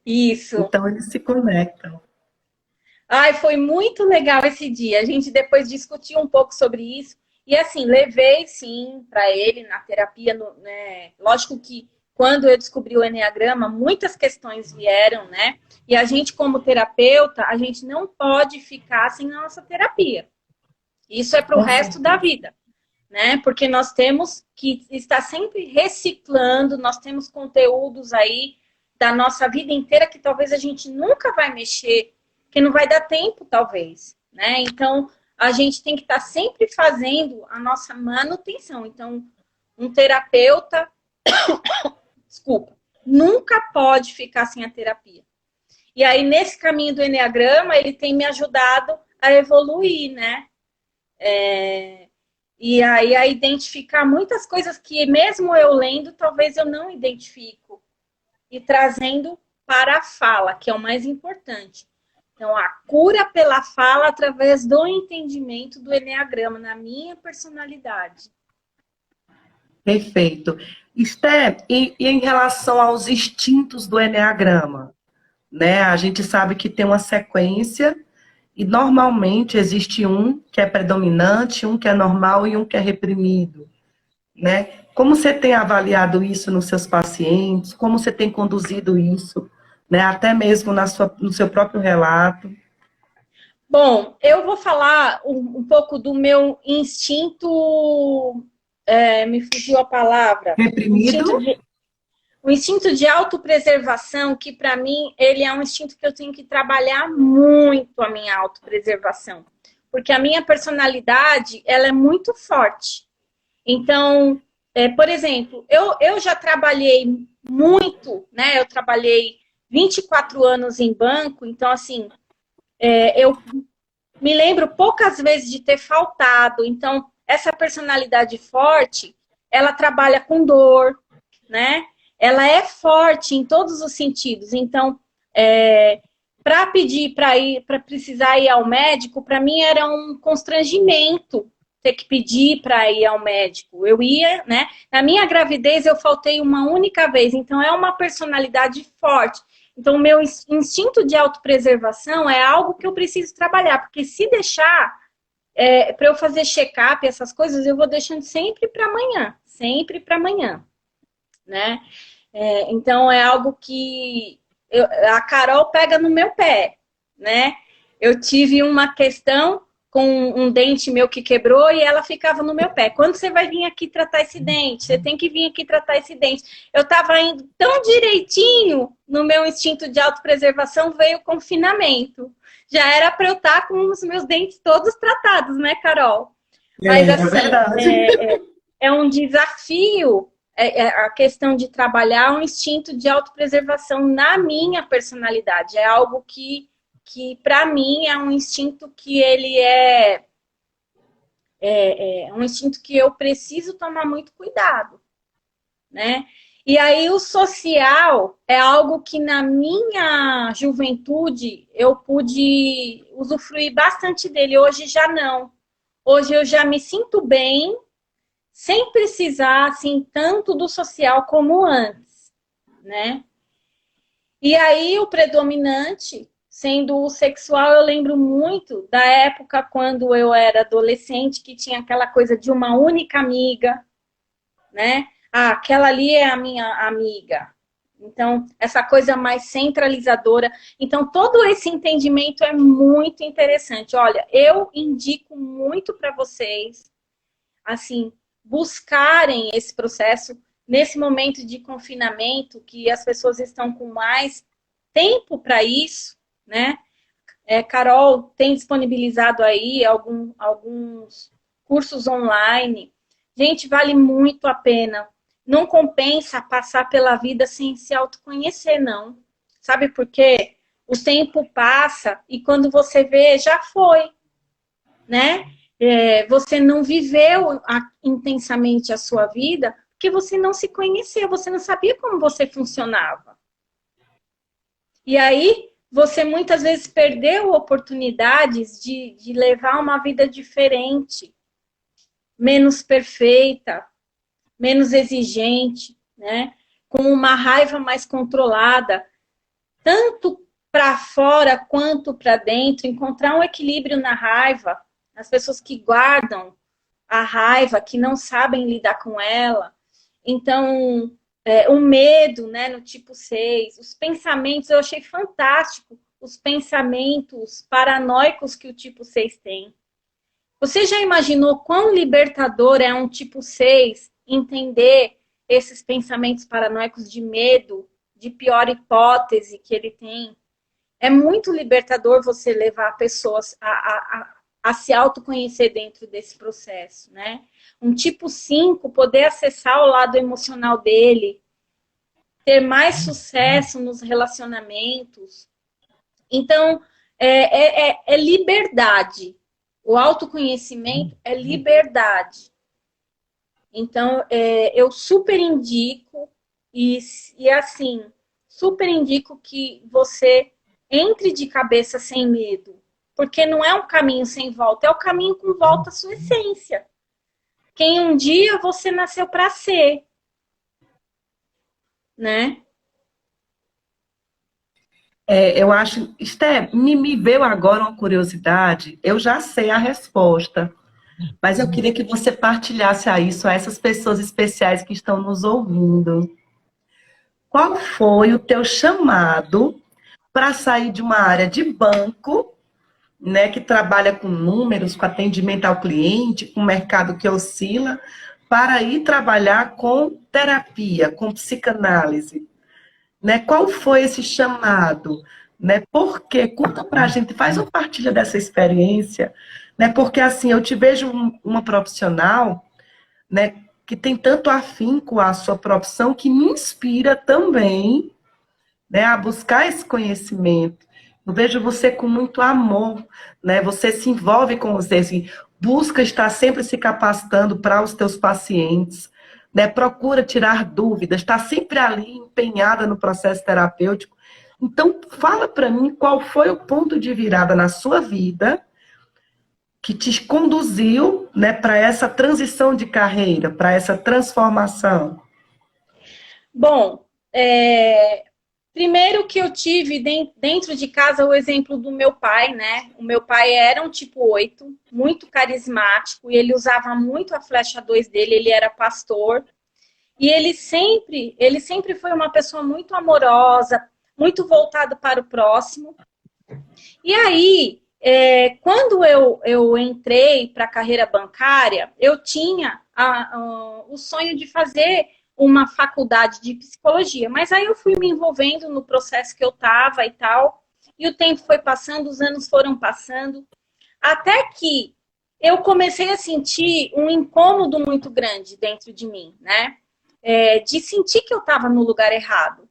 Isso. Então, eles se conectam. Ai, foi muito legal esse dia. A gente depois discutiu um pouco sobre isso. E assim, levei sim para ele na terapia, né? Lógico que quando eu descobri o Enneagrama, muitas questões vieram, né? E a gente, como terapeuta, a gente não pode ficar sem a nossa terapia. Isso é para o Com resto da certeza. vida, né? Porque nós temos que estar sempre reciclando, nós temos conteúdos aí da nossa vida inteira que talvez a gente nunca vai mexer, que não vai dar tempo, talvez, né? Então, a gente tem que estar sempre fazendo a nossa manutenção. Então, um terapeuta, desculpa, nunca pode ficar sem a terapia. E aí, nesse caminho do Enneagrama, ele tem me ajudado a evoluir, né? E aí a identificar muitas coisas que mesmo eu lendo, talvez eu não identifico. E trazendo para a fala, que é o mais importante. Então, a cura pela fala através do entendimento do Enneagrama, na minha personalidade. Perfeito. Esté, e em relação aos instintos do Eneagrama, né? A gente sabe que tem uma sequência e normalmente existe um que é predominante, um que é normal e um que é reprimido, né? Como você tem avaliado isso nos seus pacientes? Como você tem conduzido isso, né? Até mesmo no seu próprio relato. Bom, eu vou falar um pouco do meu instinto, me fugiu a palavra, Reprimido? o instinto de autopreservação, que para mim ele é um instinto que eu tenho que trabalhar muito a minha autopreservação, porque a minha personalidade ela é muito forte. Então, por exemplo, eu já trabalhei muito, né? Eu trabalhei 24 anos em banco, então assim, eu me lembro poucas vezes de ter faltado. Então, essa personalidade forte, ela trabalha com dor, né? Ela é forte em todos os sentidos. Então, para pedir para precisar ir ao médico, para mim era um constrangimento ter que pedir para ir ao médico. Eu ia, né? Na minha gravidez eu faltei uma única vez, então é uma personalidade forte. Então, o meu instinto de autopreservação é algo que eu preciso trabalhar, porque se deixar para eu fazer check-up, essas coisas, eu vou deixando sempre para amanhã, né? Então, é algo que a Carol pega no meu pé, né? Eu tive uma questão com um dente meu que quebrou e ela ficava no meu pé. Quando você vai vir aqui tratar esse dente? Você tem que vir aqui tratar esse dente. Eu estava indo tão direitinho no meu instinto de autopreservação, veio o confinamento. Já era para eu estar com os meus dentes todos tratados, né, Carol? Mas É assim, verdade. é um desafio a questão de trabalhar um instinto de autopreservação na minha personalidade. É algo que para mim é um instinto que ele é um instinto que eu preciso tomar muito cuidado, né? E aí o social é algo que na minha juventude eu pude usufruir bastante dele. Hoje já não. Hoje eu já me sinto bem sem precisar assim tanto do social como antes, né? E aí o predominante, sendo o sexual, eu lembro muito da época quando eu era adolescente, que tinha aquela coisa de uma única amiga, né? Ah, aquela ali é a minha amiga. Então, essa coisa mais centralizadora. Então, todo esse entendimento é muito interessante. Olha, eu indico muito para vocês, assim, buscarem esse processo nesse momento de confinamento, que as pessoas estão com mais tempo para isso, né? Carol tem disponibilizado aí alguns cursos online. Gente, vale muito a pena. Não compensa passar pela vida sem se autoconhecer, não. Sabe por quê? O tempo passa e quando você vê, já foi, né? Você não viveu intensamente a sua vida porque você não se conhecia, você não sabia como você funcionava. E aí, você muitas vezes perdeu oportunidades de levar uma vida diferente, menos perfeita, menos exigente, né? Com uma raiva mais controlada, tanto para fora quanto para dentro, encontrar um equilíbrio na raiva, as pessoas que guardam a raiva, que não sabem lidar com ela. Então, o medo, né, no tipo 6, os pensamentos, eu achei fantástico os pensamentos paranoicos que o tipo 6 tem. Você já imaginou quão libertador é um tipo 6 entender esses pensamentos paranoicos de medo, de pior hipótese que ele tem? É muito libertador você levar pessoas a se autoconhecer dentro desse processo, né? Um tipo 5 poder acessar o lado emocional dele, ter mais sucesso nos relacionamentos. Então, é liberdade. O autoconhecimento é liberdade. Então, eu super indico, e assim, super indico que você entre de cabeça sem medo, porque não é um caminho sem volta, é o caminho com volta à sua essência. Quem um dia você nasceu para ser, né? Eu acho, Esté, me veio agora uma curiosidade, eu já sei a resposta, mas eu queria que você partilhasse a isso a essas pessoas especiais que estão nos ouvindo. Qual foi o teu chamado para sair de uma área de banco, né, que trabalha com números, com atendimento ao cliente, com mercado que oscila, para ir trabalhar com terapia, com psicanálise? Né? Qual foi esse chamado? Né? Por quê? Conta pra gente, faz uma partilha dessa experiência, né? Porque assim, eu te vejo uma profissional, né, que tem tanto afinco à sua profissão que me inspira também, né, a buscar esse conhecimento. Eu vejo você com muito amor, né? Você se envolve com os assim, busca estar sempre se capacitando para os teus pacientes, né? Procura tirar dúvidas, está sempre ali empenhada no processo terapêutico. Então, fala para mim qual foi o ponto de virada na sua vida que te conduziu, né, para essa transição de carreira, para essa transformação. Bom, primeiro que eu tive dentro de casa o exemplo do meu pai, né? O meu pai era um tipo 8, muito carismático, e ele usava muito a flecha 2 dele, ele era pastor. E ele sempre foi uma pessoa muito amorosa, muito voltado para o próximo. E aí, quando eu entrei para a carreira bancária, eu tinha o sonho de fazer uma faculdade de psicologia, mas aí eu fui me envolvendo no processo que eu estava e tal, e o tempo foi passando, os anos foram passando, até que eu comecei a sentir um incômodo muito grande dentro de mim, né? De sentir que eu estava no lugar errado.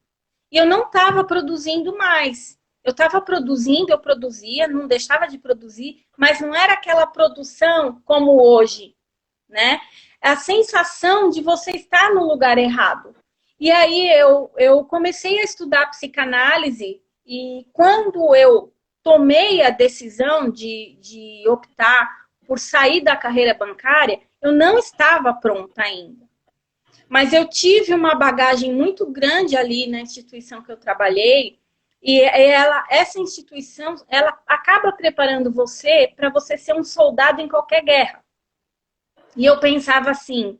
E eu não estava produzindo mais. Eu estava produzindo, eu produzia, não deixava de produzir, mas não era aquela produção como hoje, né? A sensação de você estar no lugar errado. E aí eu comecei a estudar psicanálise e quando eu tomei a decisão de optar por sair da carreira bancária, eu não estava pronta ainda. Mas eu tive uma bagagem muito grande ali na instituição que eu trabalhei, e essa instituição, ela acaba preparando você para você ser um soldado em qualquer guerra. E eu pensava assim,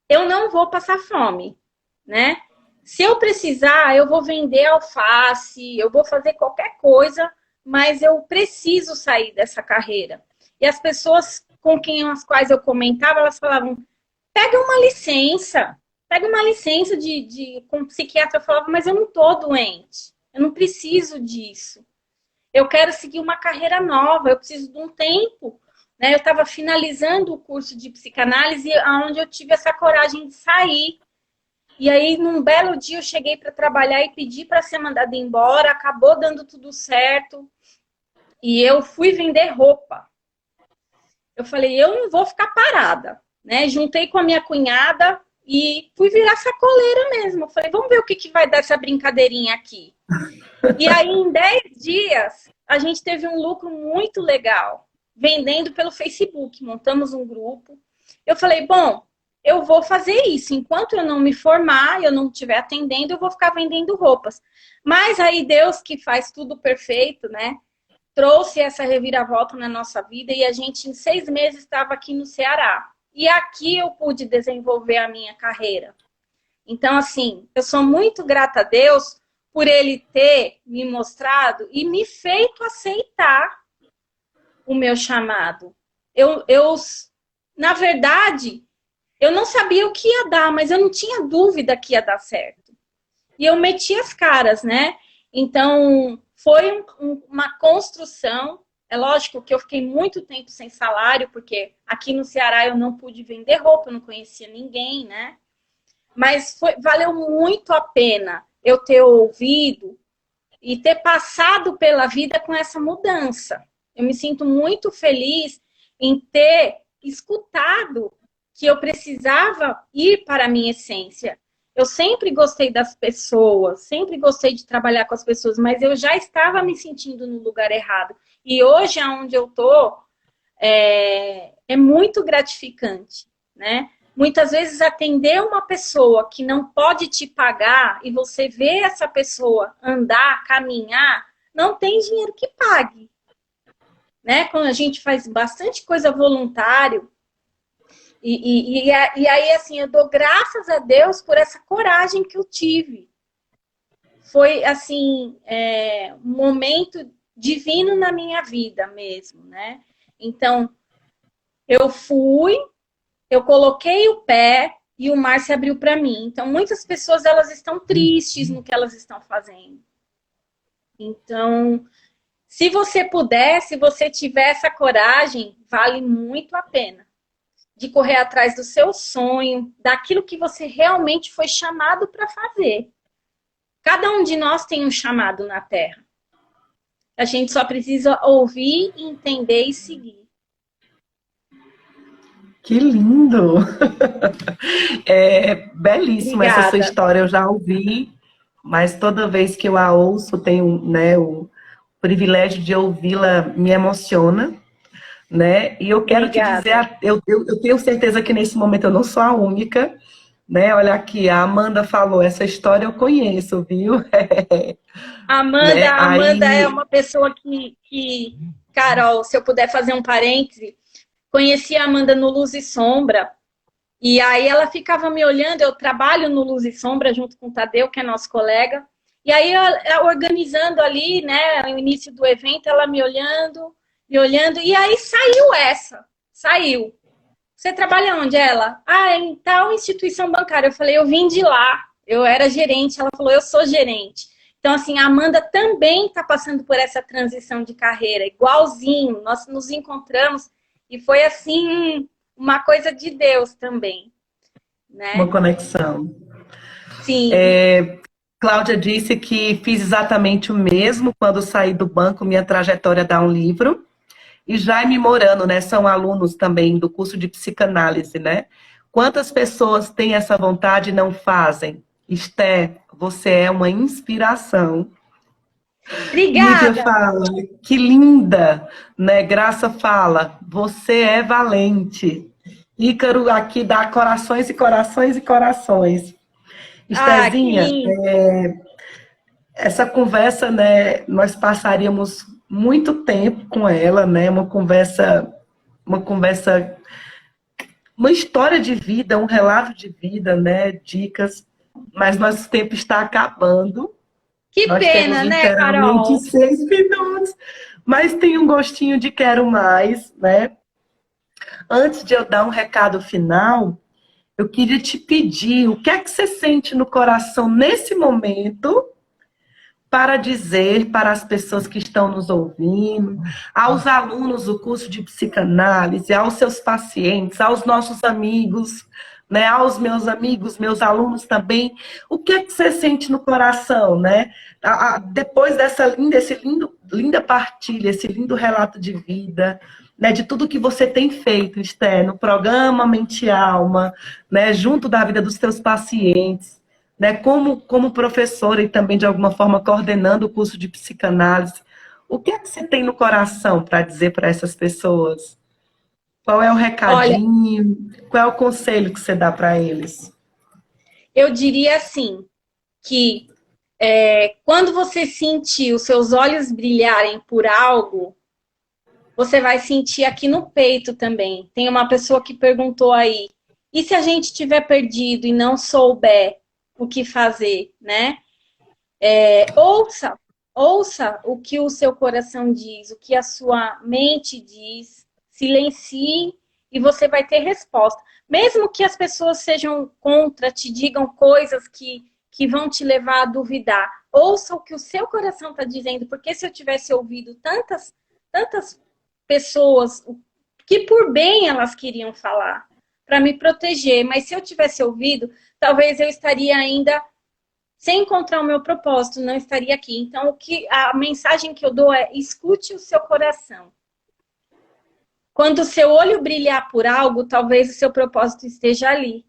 eu não vou passar fome, né? Se eu precisar, eu vou vender alface, eu vou fazer qualquer coisa, mas eu preciso sair dessa carreira. E as pessoas com as quais eu comentava, elas falavam, pega uma licença com psiquiatra. Eu falava, mas eu não tô doente, eu não preciso disso. Eu quero seguir uma carreira nova, eu preciso de um tempo. Né? Eu estava finalizando o curso de psicanálise, onde eu tive essa coragem de sair. E aí, num belo dia, eu cheguei para trabalhar e pedi para ser mandada embora, acabou dando tudo certo. E eu fui vender roupa. Eu falei, eu não vou ficar parada. Né? Juntei com a minha cunhada e fui virar sacoleira mesmo. Eu falei, vamos ver o que vai dar essa brincadeirinha aqui. E aí, em 10 dias, a gente teve um lucro muito legal, vendendo pelo Facebook. Montamos um grupo. Eu falei, bom, eu vou fazer isso. Enquanto eu não me formar, eu não estiver atendendo, eu vou ficar vendendo roupas. Mas aí Deus, que faz tudo perfeito, né? Trouxe essa reviravolta na nossa vida e a gente, em 6 meses, estava aqui no Ceará. E aqui eu pude desenvolver a minha carreira. Então, assim, eu sou muito grata a Deus por Ele ter me mostrado e me feito aceitar o meu chamado. Na verdade, eu não sabia o que ia dar, mas eu não tinha dúvida que ia dar certo. E eu meti as caras, né? Então, foi uma construção. É lógico que eu fiquei muito tempo sem salário, porque aqui no Ceará eu não pude vender roupa, eu não conhecia ninguém, né? Mas valeu muito a pena eu ter ouvido e ter passado pela vida com essa mudança. Eu me sinto muito feliz em ter escutado que eu precisava ir para a minha essência. Eu sempre gostei das pessoas, sempre gostei de trabalhar com as pessoas, mas eu já estava me sentindo no lugar errado. E hoje, aonde eu estou, é muito gratificante, né? Muitas vezes atender uma pessoa que não pode te pagar e você vê essa pessoa andar, caminhar, não tem dinheiro que pague. Né? Quando a gente faz bastante coisa voluntário, e aí, assim, eu dou graças a Deus por essa coragem que eu tive. Foi, assim, um momento divino na minha vida mesmo, né? Então, eu coloquei o pé e o mar se abriu para mim. Então, muitas pessoas, elas estão tristes no que elas estão fazendo. Então, se você puder, se você tiver essa coragem, vale muito a pena de correr atrás do seu sonho, daquilo que você realmente foi chamado para fazer. Cada um de nós tem um chamado na Terra. A gente só precisa ouvir, entender e seguir. Que lindo! É belíssima essa sua história, eu já ouvi, mas toda vez que eu a ouço, tenho, né, o privilégio de ouvi-la, me emociona, né? E eu quero te dizer, eu tenho certeza que nesse momento eu não sou a única, né? Olha aqui, a Amanda falou, essa história eu conheço, viu? Amanda, né? a Amanda é uma pessoa que, Carol, se eu puder fazer um parêntese, conheci a Amanda no Luz e Sombra, e aí ela ficava me olhando, eu trabalho no Luz e Sombra junto com o Tadeu, que é nosso colega, e aí ela organizando ali, né, no início do evento, ela me olhando, e aí saiu. Você trabalha onde? Ela? Em tal instituição bancária. Eu falei, eu vim de lá, eu era gerente. Ela falou, eu sou gerente. Então, assim, a Amanda também está passando por essa transição de carreira, igualzinho. Nós nos encontramos e foi, assim, uma coisa de Deus também. Né? Uma conexão. Sim. Cláudia disse que fiz exatamente o mesmo quando saí do banco, minha trajetória dá um livro. E Jaime Morano, né, são alunos também do curso de psicanálise, né? Quantas pessoas têm essa vontade e não fazem? Esté, você é uma inspiração. Obrigada. Lívia fala, que linda, né? Graça fala, você é valente. Ícaro aqui dá corações e corações e corações. Estézinha, essa conversa, né, nós passaríamos muito tempo com ela, né? Uma história de vida, um relato de vida, né? Dicas, mas nosso tempo está acabando. Que nós pena, temos, né, Carol? 6 minutos, mas tem um gostinho de quero mais, né? Antes de eu dar um recado final, eu queria te pedir o que é que você sente no coração nesse momento para dizer para as pessoas que estão nos ouvindo, aos alunos do curso de psicanálise, aos seus pacientes, aos nossos amigos, né, aos meus amigos, meus alunos também, o que é que você sente no coração, né? Depois dessa linda partilha, esse lindo relato de vida, né, de tudo que você tem feito, Esté, no programa Mente e Alma, né, junto da vida dos seus pacientes, né, como professora e também, de alguma forma, coordenando o curso de psicanálise, o que é que você tem no coração para dizer para essas pessoas? Qual é o Olha, recadinho? Qual é o conselho que você dá para eles? eu diria assim, que quando você sentir os seus olhos brilharem por algo, você vai sentir aqui no peito também. Tem uma pessoa que perguntou aí, e se a gente tiver perdido e não souber o que fazer, né? Ouça, ouça o que o seu coração diz, o que a sua mente diz, silencie e você vai ter resposta. Mesmo que as pessoas sejam contra, te digam coisas que vão te levar a duvidar, ouça o que o seu coração está dizendo, porque se eu tivesse ouvido tantas pessoas que por bem elas queriam falar para me proteger, mas se eu tivesse ouvido, talvez eu estaria ainda sem encontrar o meu propósito, não estaria aqui. Então, a mensagem que eu dou é: escute o seu coração. Quando o seu olho brilhar por algo, talvez o seu propósito esteja ali,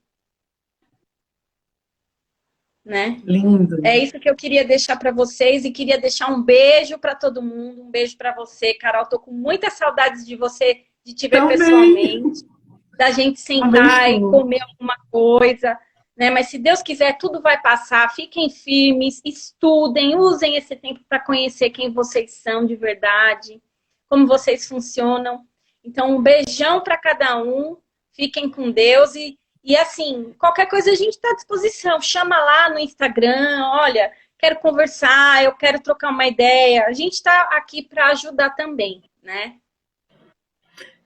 né? Lindo. É isso que eu queria deixar para vocês e queria deixar um beijo para todo mundo, um beijo para você, Carol. Tô com muitas saudades de você, de te ver Também. pessoalmente, da gente Também sentar e estou. comer alguma coisa, né? Mas se Deus quiser, tudo vai passar. Fiquem firmes, estudem, usem esse tempo para conhecer quem vocês são de verdade, como vocês funcionam. Então, um beijão para cada um. Fiquem com Deus e assim, qualquer coisa a gente está à disposição. Chama lá no Instagram, olha, quero conversar, eu quero trocar uma ideia. A gente está aqui para ajudar também, né?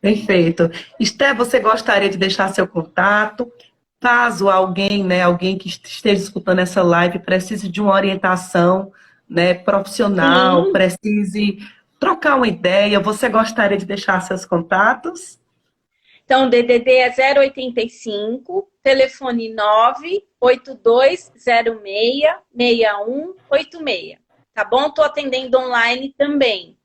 Perfeito. Esté, você gostaria de deixar seu contato? Caso alguém, né, alguém que esteja escutando essa live precise de uma orientação, né, profissional, Sim. precise trocar uma ideia, você gostaria de deixar seus contatos? Então, o DDD é 085, telefone 982066186, tá bom? Estou atendendo online também.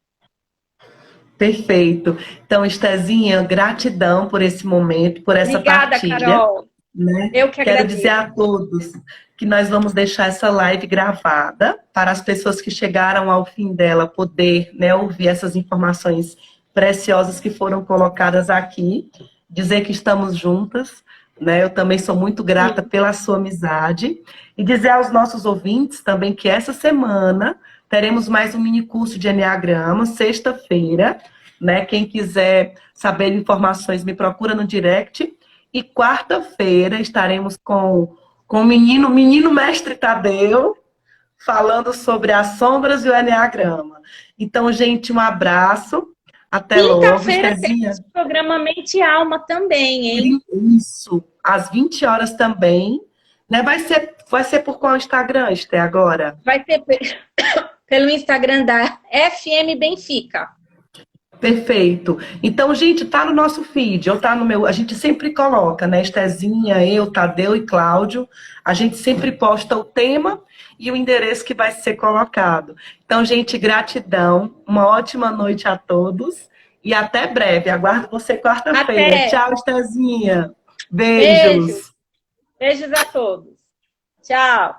Perfeito. Então, Estezinha, gratidão por esse momento, por essa Obrigada, partilha, Carol. né? Eu que Quero dizer agradeço. a todos que nós vamos deixar essa live gravada para as pessoas que chegaram ao fim dela poder, né, ouvir essas informações preciosas que foram colocadas aqui, dizer que estamos juntas, né? Eu também sou muito grata Sim. pela sua amizade e dizer aos nossos ouvintes também que essa semana teremos mais um mini curso de Enneagrama, sexta-feira, né? Quem quiser saber informações me procura no direct. E quarta-feira estaremos com o menino mestre Tadeu, falando sobre as sombras e o Enneagrama. Então, gente, um abraço. Até logo, Quinta-feira Estezinha. temos programa Mente e Alma também, hein? Isso, às 20 horas também. Né? Vai ser por qual Instagram, Esté, agora? Vai ser pelo Instagram da FM Benfica. Perfeito. Então, gente, tá no nosso feed, ou tá no meu. A gente sempre coloca, né? Estezinha, eu, Tadeu e Cláudio. A gente sempre posta o tema e o endereço que vai ser colocado. Então, gente, gratidão. Uma ótima noite a todos. E até breve. Aguardo você quarta-feira. Até. Tchau, Estezinha. Beijos. Beijos. Beijos a todos. Tchau.